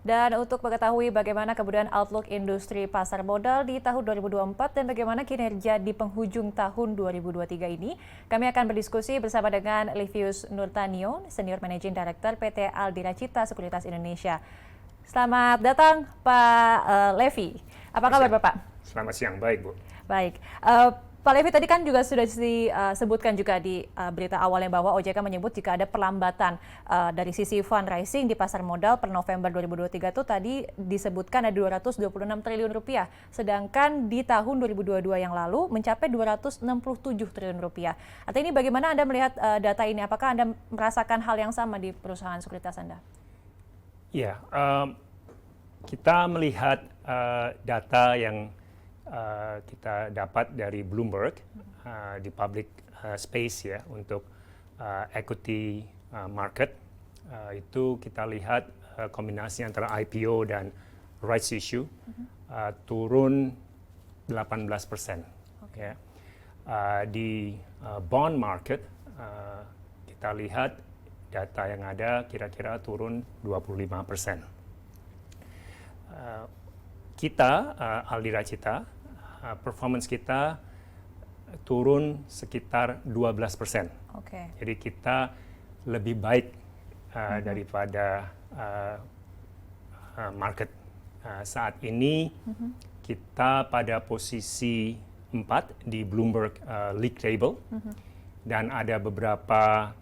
Dan untuk mengetahui bagaimana kemudian outlook industri pasar modal di tahun 2024 dan bagaimana kinerja di penghujung tahun 2023 ini, kami akan berdiskusi bersama dengan Livius Nurtanio, Senior Managing Director PT Aldira Cita Sekuritas Indonesia. Selamat datang Pak Levi. Apa kabar Bapak? Selamat siang, baik Bu. Baik. Pak Levi, tadi kan juga sudah disebutkan juga di berita awalnya bahwa OJK menyebut jika ada perlambatan dari sisi fundraising di pasar modal per November 2023 itu tadi disebutkan ada 226 triliun rupiah, sedangkan di tahun 2022 yang lalu mencapai 267 triliun rupiah. Artinya ini bagaimana Anda melihat data ini? Apakah Anda merasakan hal yang sama di perusahaan sekuritas Anda? Ya, kita melihat data yang kita dapat dari Bloomberg di public space ya untuk equity market itu kita lihat kombinasi antara IPO dan rights issue turun 18%. Okay. Ya. Di bond market kita lihat data yang ada kira-kira turun 25%. Kita Aldira Cita performance kita turun sekitar 12%. Okay. Jadi kita lebih baik daripada market. Saat ini kita pada posisi 4 di Bloomberg League Table dan ada beberapa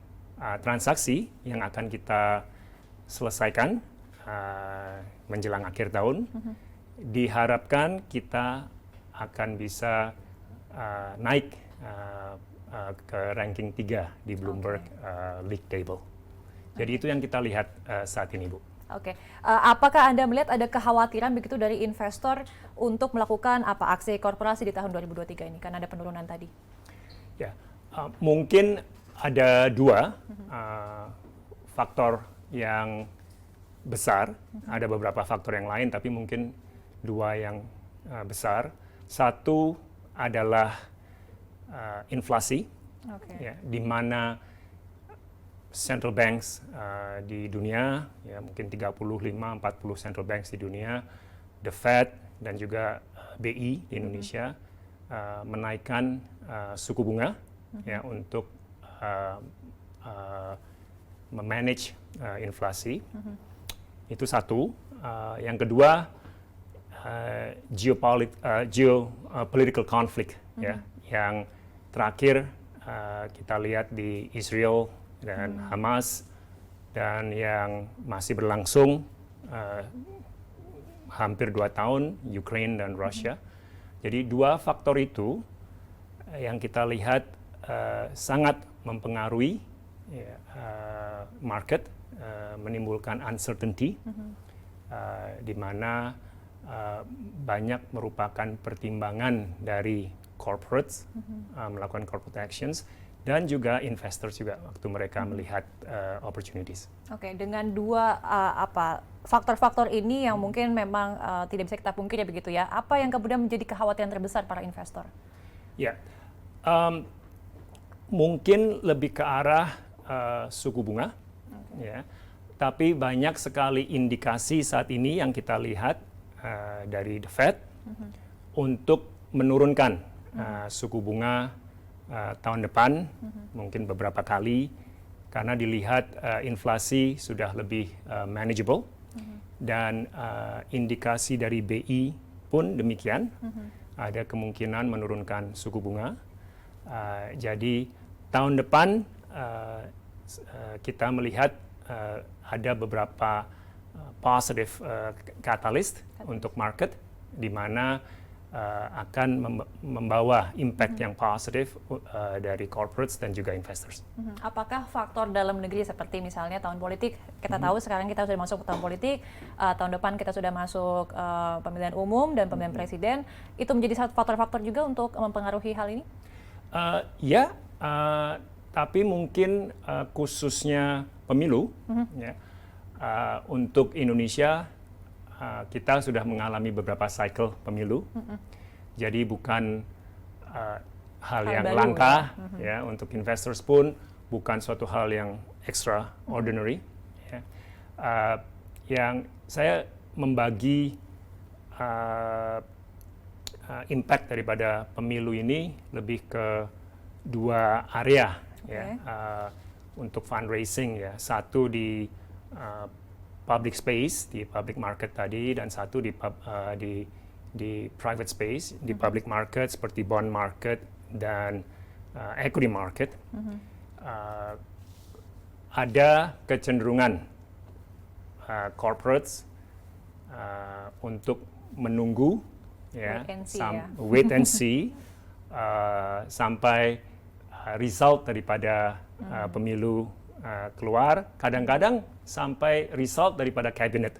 transaksi yang akan kita selesaikan menjelang akhir tahun. Diharapkan kita akan bisa naik ke ranking 3 di Bloomberg League Table. Jadi itu yang kita lihat saat ini, Bu. Oke. Apakah Anda melihat ada kekhawatiran begitu dari investor untuk melakukan aksi korporasi di tahun 2023 ini karena ada penurunan tadi? Ya, mungkin ada dua faktor yang besar. Ada beberapa faktor yang lain, tapi mungkin dua yang besar. Satu adalah inflasi, ya, di mana central banks di dunia, ya mungkin 35-40 central banks di dunia, the Fed dan juga BI di Indonesia menaikkan suku bunga ya untuk memanage inflasi. Itu satu. Yang kedua, geopolitical conflict ya, yang terakhir kita lihat di Israel dan Hamas dan yang masih berlangsung hampir 2 tahun Ukraine dan Rusia. Jadi dua faktor itu yang kita lihat sangat mempengaruhi market, menimbulkan uncertainty di mana banyak merupakan pertimbangan dari corporates melakukan corporate actions dan juga investors juga waktu mereka melihat opportunities. Oke, dengan dua faktor-faktor ini yang mungkin memang tidak bisa kita pungkiri begitu ya. Apa yang kemudian menjadi kekhawatiran terbesar para investor? Ya, mungkin lebih ke arah suku bunga, ya. Tapi banyak sekali indikasi saat ini yang kita lihat dari the Fed untuk menurunkan suku bunga tahun depan, mungkin beberapa kali, karena dilihat inflasi sudah lebih manageable, dan indikasi dari BI pun demikian, ada kemungkinan menurunkan suku bunga. Jadi tahun depan kita melihat ada beberapa positive catalyst untuk market, di mana akan membawa impact yang positif dari corporates dan juga investors. Apakah faktor dalam negeri seperti misalnya tahun politik, kita tahu sekarang kita sudah masuk ke tahun politik, tahun depan kita sudah masuk pemilihan umum dan pemilihan presiden, itu menjadi satu faktor-faktor juga untuk mempengaruhi hal ini? Tapi mungkin khususnya pemilu, ya, untuk Indonesia kita sudah mengalami beberapa cycle pemilu, jadi bukan hal yang baru, langka ya untuk investors pun bukan suatu hal yang extraordinary. Ya. yang saya membagi impact daripada pemilu ini lebih ke dua area ya, untuk fundraising ya. Satu di public space, di public market tadi, dan satu di private space. Di public market seperti bond market dan equity market. Ada kecenderungan corporates untuk menunggu ya, wait and see sampai result daripada pemilu keluar, kadang-kadang sampai result daripada cabinet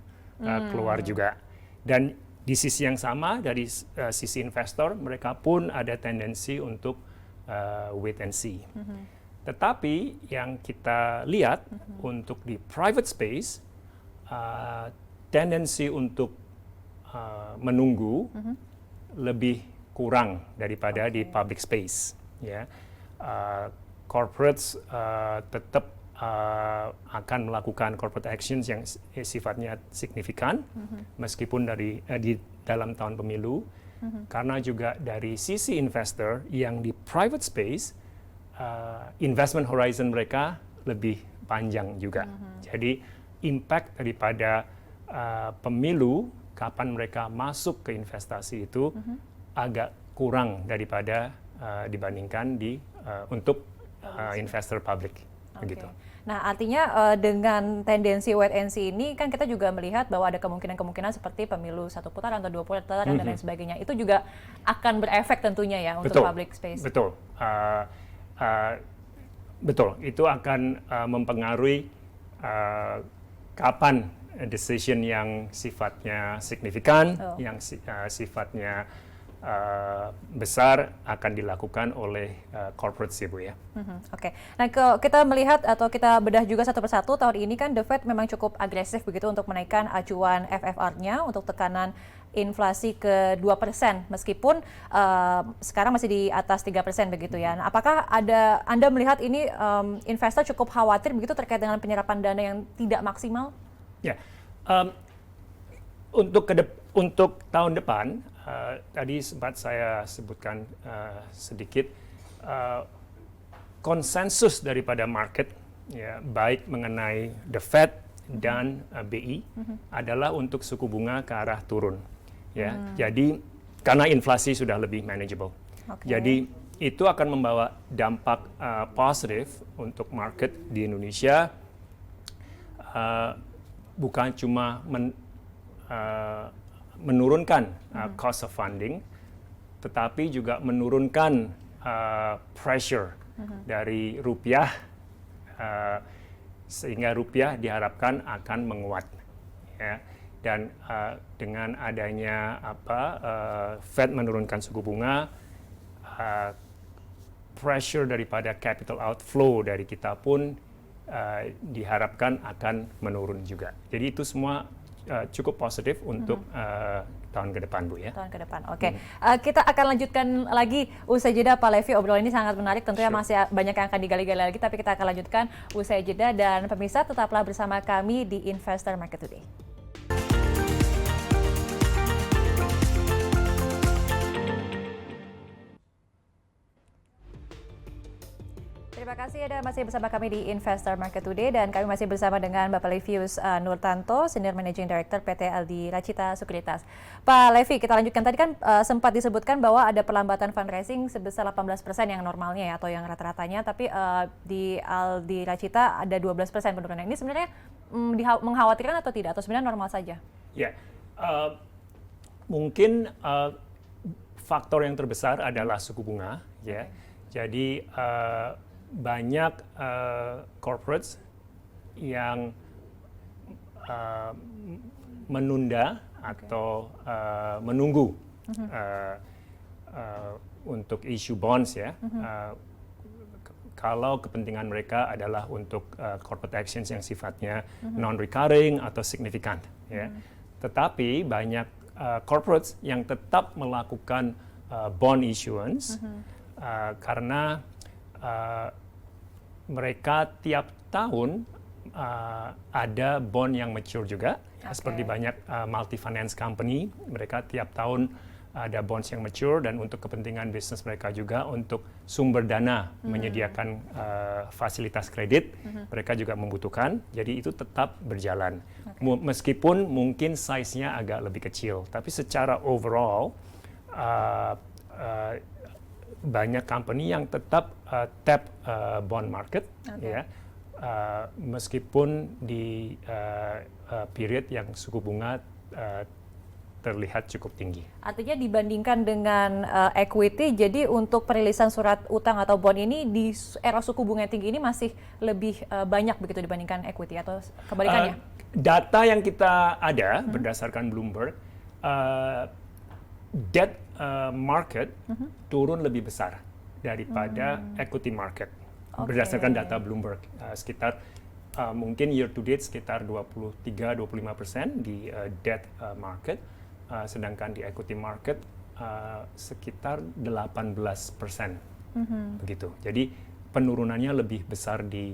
keluar juga. Dan di sisi yang sama dari sisi investor, mereka pun ada tendensi untuk wait and see. Tetapi yang kita lihat untuk di private space, tendensi untuk menunggu lebih kurang daripada di public space. Ya, corporates tetap akan melakukan corporate actions yang sifatnya signifikan, meskipun di dalam tahun pemilu, karena juga dari sisi investor yang di private space, investment horizon mereka lebih panjang juga. Jadi impact daripada pemilu, kapan mereka masuk ke investasi itu agak kurang daripada dibandingkan untuk investor public. Begitu. Nah, artinya dengan tendensi wait and see ini kan kita juga melihat bahwa ada kemungkinan-kemungkinan seperti pemilu 1 putaran atau 2 putaran dan lain sebagainya. Itu juga akan berefek tentunya ya untuk public space. Betul. Betul. Itu akan mempengaruhi kapan decision yang sifatnya signifikan, yang sifatnya besar akan dilakukan oleh corporate sih, Bu ya. Oke. Nah, kita melihat atau kita bedah juga satu persatu, tahun ini kan The Fed memang cukup agresif begitu untuk menaikkan acuan FFR-nya untuk tekanan inflasi ke 2%, meskipun sekarang masih di atas 3% begitu ya. Nah, apakah Anda melihat ini investor cukup khawatir begitu terkait dengan penyerapan dana yang tidak maksimal? Ya, untuk tahun depan, tadi sempat saya sebutkan sedikit, konsensus daripada market, ya, baik mengenai The Fed dan BI, adalah untuk suku bunga ke arah turun. Ya, jadi karena inflasi sudah lebih manageable. Jadi itu akan membawa dampak positif untuk market di Indonesia. Bukan cuma menurunkan cost of funding, tetapi juga menurunkan pressure dari rupiah, sehingga rupiah diharapkan akan menguat. Ya. Dan dengan adanya Fed menurunkan suku bunga, pressure daripada capital outflow dari kita pun diharapkan akan menurun juga. Jadi itu semua cukup positif untuk tahun ke depan, Bu ya. Tahun ke depan, oke. Kita akan lanjutkan lagi usai jeda, Pak Levi. Obrolan ini sangat menarik, tentunya masih banyak yang akan digali-gali lagi, tapi kita akan lanjutkan usai jeda. Dan pemirsa, tetaplah bersama kami di Investor Market Today. Terima kasih Anda masih bersama kami di Investor Market Today, dan kami masih bersama dengan Bapak Levius Nurtanto, Senior Managing Director PT LD Racita Sekuritas. Pak Levi, kita lanjutkan. Tadi kan sempat disebutkan bahwa ada perlambatan fundraising sebesar 18% yang normalnya ya, atau yang rata-ratanya, tapi di LD Racita ada 12% penurunan. Ini sebenarnya mengkhawatirkan atau tidak, atau sebenarnya normal saja? Ya, mungkin faktor yang terbesar adalah suku bunga, ya. Jadi banyak corporates yang menunda atau menunggu untuk issue bonds ya. Kalau kepentingan mereka adalah untuk corporate actions yang sifatnya non-recurring atau signifikan. Ya. Tetapi banyak corporates yang tetap melakukan bond issuance karena mereka tiap tahun ada bond yang mature juga, seperti banyak multi finance company, mereka tiap tahun ada bonds yang mature dan untuk kepentingan bisnis mereka juga untuk sumber dana menyediakan fasilitas kredit, mereka juga membutuhkan, jadi itu tetap berjalan. Meskipun mungkin size-nya agak lebih kecil, tapi secara overall banyak company yang tetap tap bond market, ya, meskipun di period yang suku bunga terlihat cukup tinggi. Artinya dibandingkan dengan equity, jadi untuk perilisan surat utang atau bond ini di era suku bunga yang tinggi ini masih lebih banyak begitu dibandingkan equity atau kebalikannya? Data yang kita ada berdasarkan Bloomberg, debt market turun lebih besar daripada equity market. Berdasarkan data Bloomberg, sekitar mungkin year to date sekitar 23-25% di debt market, sedangkan di equity market sekitar 18%. Begitu. Jadi penurunannya lebih besar di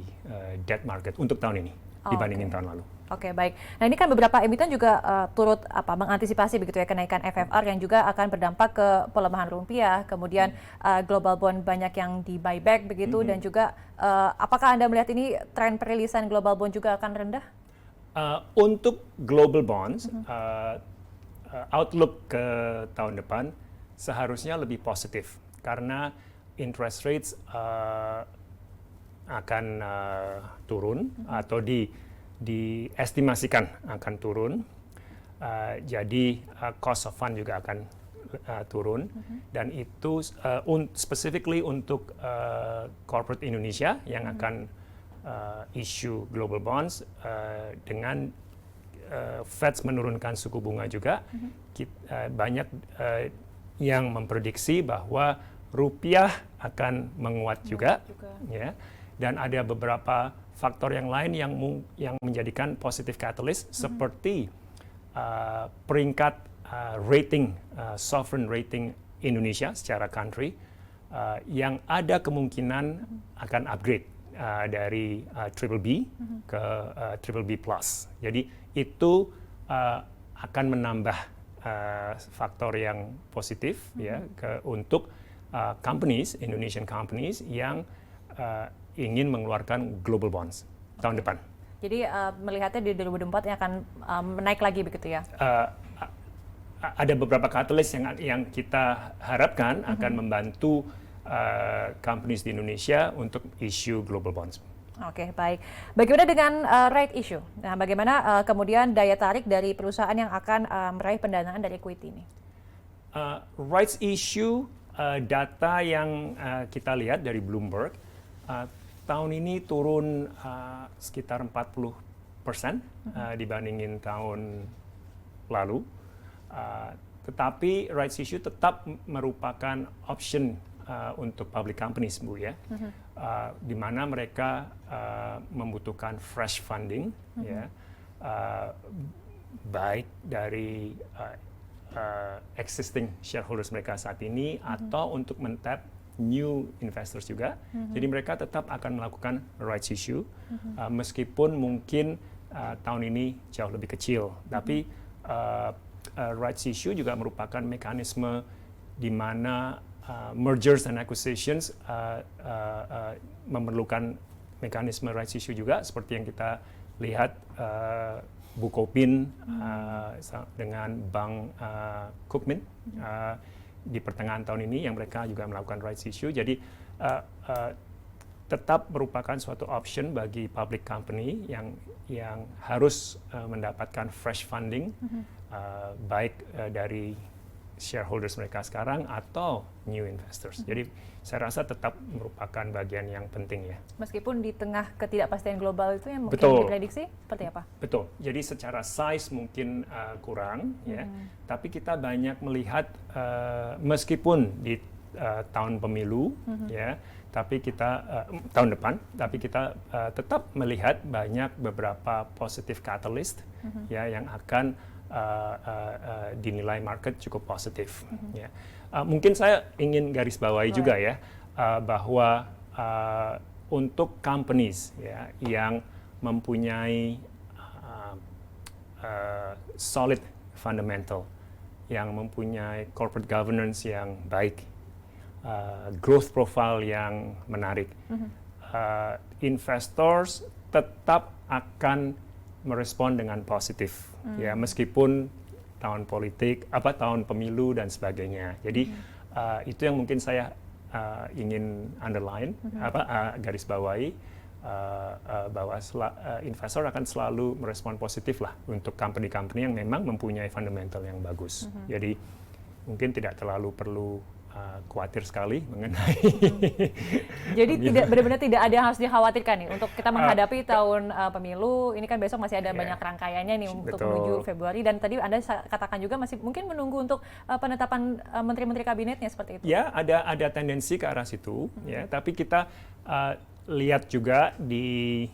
debt market untuk tahun ini dibandingin tahun lalu. Oke, baik. Nah, ini kan beberapa emiten juga turut mengantisipasi begitu ya kenaikan FFR yang juga akan berdampak ke pelemahan rupiah, kemudian global bond banyak yang di buyback begitu, dan juga apakah Anda melihat ini tren perilisan global bond juga akan rendah? Untuk global bonds, outlook ke tahun depan seharusnya lebih positif karena interest rates akan turun atau diestimasikan akan turun, jadi cost of fund juga akan turun, dan itu specifically untuk corporate Indonesia yang akan issue global bonds dengan Fed menurunkan suku bunga juga. Banyak yang memprediksi bahwa rupiah akan menguat juga. Ya, dan ada beberapa faktor yang lain yang menjadikan positive catalyst seperti peringkat rating sovereign rating Indonesia secara country yang ada kemungkinan akan upgrade dari triple B ke triple B plus. Jadi itu akan menambah faktor yang positif ya untuk companies, Indonesian companies yang ingin mengeluarkan global bonds tahun depan. Jadi melihatnya di 2024 yang akan menaik lagi begitu ya? Ada beberapa catalyst yang kita harapkan akan membantu companies di Indonesia untuk issue global bonds. Oke, baik. Bagaimana dengan right issue? Nah, bagaimana kemudian daya tarik dari perusahaan yang akan meraih pendanaan dari equity ini? Rights issue, data yang kita lihat dari Bloomberg, tahun ini turun sekitar 40% dibandingin tahun lalu. Tetapi rights issue tetap merupakan option untuk public companies, Bu, ya, di mana mereka membutuhkan fresh funding, ya, baik dari existing shareholders mereka saat ini atau untuk men-tap new investors juga. Jadi mereka tetap akan melakukan rights issue, meskipun mungkin tahun ini jauh lebih kecil, tapi rights issue juga merupakan mekanisme di mana mergers and acquisitions memerlukan mekanisme rights issue juga, seperti yang kita lihat Bukopin dengan Bank Kukmin di pertengahan tahun ini yang mereka juga melakukan rights issue. Jadi tetap merupakan suatu option bagi public company yang harus mendapatkan fresh funding, baik dari shareholders mereka sekarang atau new investors. Jadi saya rasa tetap merupakan bagian yang penting ya. Meskipun di tengah ketidakpastian global itu yang mungkin diprediksi seperti apa? Betul. Jadi secara size mungkin kurang ya, tapi kita banyak melihat meskipun di tahun pemilu ya, tapi kita tahun depan, tapi kita tetap melihat banyak beberapa positive catalyst ya yang akan dinilai market cukup positif. Ya. Mungkin saya ingin garis bawahi juga ya, bahwa untuk companies ya yang mempunyai solid fundamental, yang mempunyai corporate governance yang baik, growth profile yang menarik. Investors tetap akan merespon dengan positif, ya, meskipun tahun politik, tahun pemilu dan sebagainya. Jadi itu yang mungkin saya ingin underline, garis bawahi, bahwa investor akan selalu merespon positif lah untuk company-company yang memang mempunyai fundamental yang bagus. Jadi mungkin tidak terlalu perlu khawatir sekali mengenai. Jadi benar-benar tidak ada yang harus dikhawatirkan nih untuk kita menghadapi tahun pemilu. Ini kan besok masih ada banyak rangkaiannya nih untuk menuju Februari, dan tadi Anda katakan juga masih mungkin menunggu untuk penetapan menteri-menteri kabinetnya seperti itu. Ya, ada tendensi ke arah situ, ya. Tapi kita lihat juga di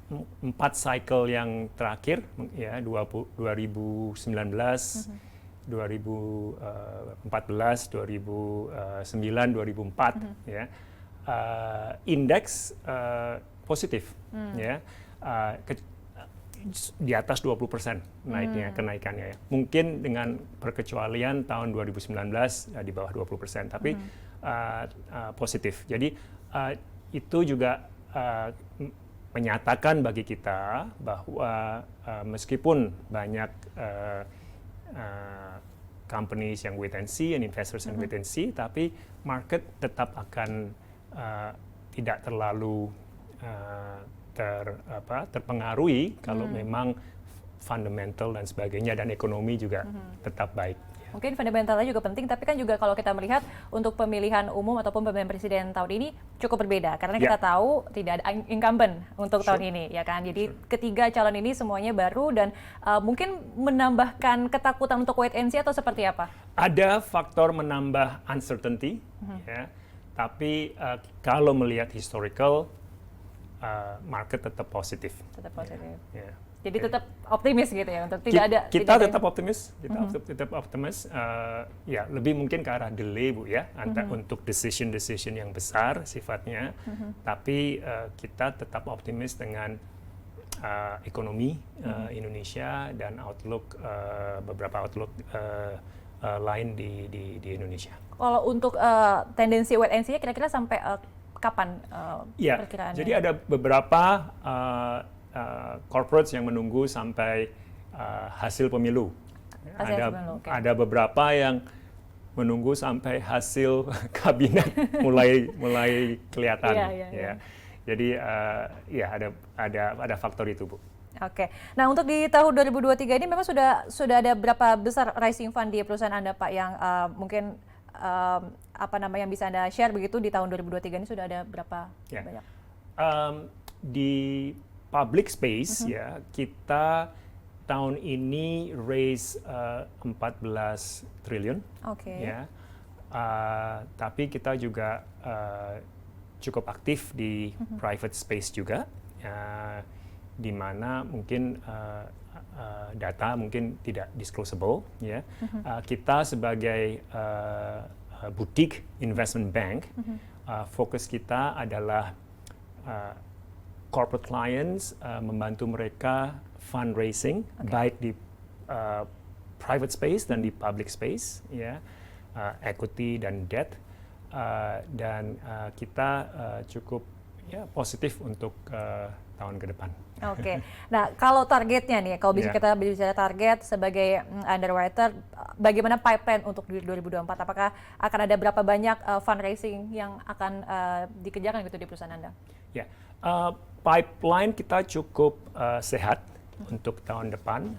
4 cycle yang terakhir, ya, 2019, 2014, 2009, 2004, ya, indeks positif, ya, di atas 20% kenaikannya. Ya. Mungkin dengan perkecualian tahun 2019 di bawah 20%, tapi positif. Jadi itu juga menyatakan bagi kita bahwa meskipun banyak companies yang wait and see and investors yang wait and see, tapi market tetap akan tidak terlalu terpengaruhi kalau memang fundamental dan sebagainya, dan ekonomi juga tetap baik. Mungkin fundamentalnya juga penting, tapi kan juga kalau kita melihat untuk pemilihan umum ataupun pemilihan presiden tahun ini cukup berbeda, karena kita tahu tidak ada incumbent untuk tahun ini, ya kan. Jadi ketiga calon ini semuanya baru, dan mungkin menambahkan ketakutan untuk wait and see atau seperti apa? Ada faktor menambah uncertainty, ya. Tapi kalau melihat historical, market tetap positif. Tetap positif. Ya. Jadi tetap optimis gitu ya, untuk tidak ada. Kita tetap optimis, tetap optimis. Ya, lebih mungkin ke arah delay, Bu, ya, untuk decision yang besar sifatnya. Tapi kita tetap optimis dengan ekonomi Indonesia dan outlook beberapa outlook lain di Indonesia. Kalau untuk tendensi wait and see-nya kira-kira sampai kapan perkiraannya? Jadi ada beberapa corporates yang menunggu sampai hasil pemilu. Ada beberapa yang menunggu sampai hasil kabinet mulai kelihatan. Ya. Jadi ada faktor itu, Bu. Oke. Nah, untuk di tahun 2023 ini memang sudah ada berapa besar rising fund di perusahaan Anda, Pak, yang mungkin yang bisa Anda share begitu di tahun 2023 ini sudah ada berapa banyak? Di public space, ya, kita tahun ini raise 14 triliun. Ya. Tapi kita juga cukup aktif di private space juga, di mana mungkin data mungkin tidak disclosable, ya. Kita sebagai boutique investment bank, fokus kita adalah corporate clients, membantu mereka fundraising, baik di private space dan di public space, ya, equity dan debt, dan kita cukup positif untuk tahun ke depan. Oke. Nah, kalau targetnya nih, kalau bisa kita bicara target sebagai underwriter, bagaimana pipeline untuk 2024? Apakah akan ada berapa banyak fundraising yang akan dikerjakan gitu di perusahaan Anda? Ya, pipeline kita cukup sehat untuk tahun depan,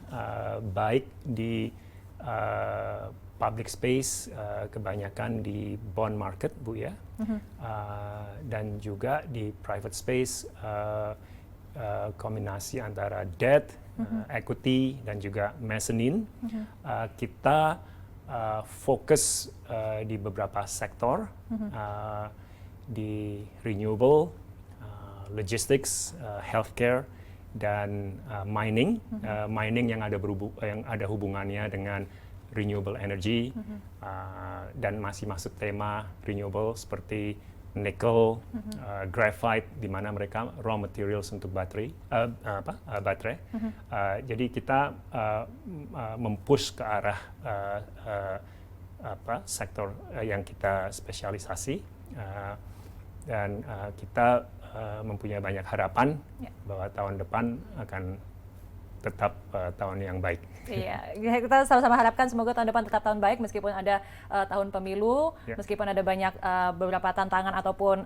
baik di public space, kebanyakan di bond market, Bu, ya, dan juga di private space, kombinasi antara debt, equity, dan juga mezzanine. Kita fokus di beberapa sektor, di renewable, logistics, healthcare, dan mining. Mining yang ada hubungannya dengan renewable energy, dan masih masuk tema renewable seperti nickel, graphite, di mana mereka raw materials untuk baterai. Jadi kita mempush ke arah sektor yang kita spesialisasi, dan kita mempunyai banyak harapan bahwa tahun depan akan tetap tahun yang baik. Iya, kita sama-sama harapkan semoga tahun depan tetap tahun baik meskipun ada tahun pemilu, meskipun ada banyak beberapa tantangan ataupun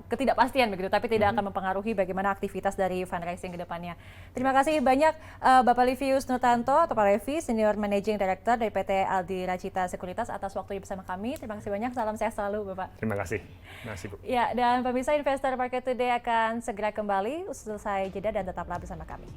ketidakpastian begitu, tapi tidak akan mempengaruhi bagaimana aktivitas dari fundraising ke depannya. Terima kasih banyak Bapak Livius Nurtanto atau Pak Levi, Senior Managing Director dari PT Aldira Cita Sekuritas atas waktunya bersama kami. Terima kasih banyak, salam sehat selalu Bapak. Terima kasih. Terima kasih Bu. Ya, dan pemirsa Investor Market Today akan segera kembali usai jeda dan tetaplah bersama kami.